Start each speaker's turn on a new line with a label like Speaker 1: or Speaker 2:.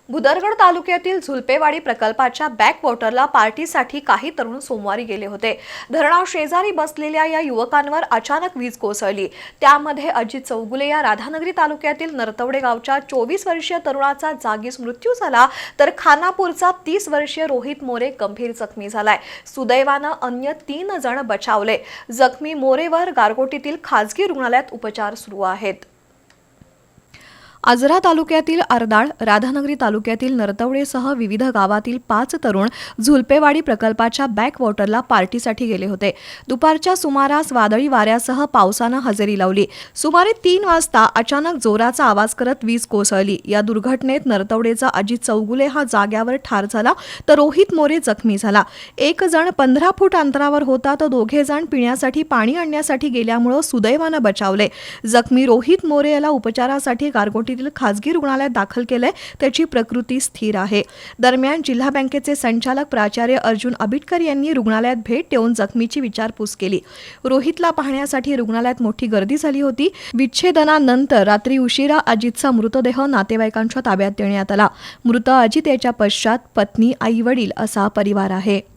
Speaker 1: भुदरगड तालुक्यातील झुलपेवाडी प्रकल्पाच्या बॅकवॉटरला पार्टीसाठी काही तरुण सोमवारी गेले होते. धरणाशेजारी बसलेल्या या युवकांवर अचानक वीज कोसळली. त्यामध्ये अजित चौगुले या राधानगरी तालुक्यातील नरतवडे गावच्या 24 वर्षीय तरुणाचा जागीच मृत्यू झाला, तर खानापूरचा 30 वर्षीय रोहित मोरे गंभीर जखमी झालाय. सुदैवानं अन्य 3 जण बचावले. जखमी मोरेवर गारगोटीतील खासगी रुग्णालयात उपचार सुरू आहेत. आजरा तालुक्यातील आरदाळ, राधानगरी तालुक्यातील नरतवडेसह विविध गावातील 5 तरुण झुलपेवाडी प्रकल्पाच्या बॅकवॉटरला पार्टीसाठी गेले होते. दुपारच्या सुमारास वादळी वाऱ्यासह पावसानं हजेरी लावली. सुमारे 3 वाजता अचानक जोराचा आवाज करत वीज कोसळली. या दुर्घटनेत नरतवडेचा अजित चौगुले हा जाग्यावर ठार झाला, तर रोहित मोरे जखमी झाला. एक जण 15 फूट अंतरावर होता, तर 2 जण पिण्यासाठी पाणी आणण्यासाठी गेल्यामुळे सुदैवानं बचावले. जखमी रोहित मोरे याला उपचारासाठी गारगोटी खासगी रुग्णालयात दाखल केलंय. त्याची प्रकृती स्थिर आहे. दरम्यान जिल्हा बँकेचे संचालक प्राचार्य अर्जुन अबिटकर यांनी रुग्णालयात भेट देऊन जखमीची विचारपूस केली. रोहितला पाहण्यासाठी रुग्णालयात मोठी गर्दी झाली होती. विच्छेदनानंतर रात्री उशिरा अजितचा मृतदेह नातेवाईकांच्या ताब्यात देण्यात आला. मृत अजित याच्या पश्चात पत्नी, आई वडील असा परिवार आहे.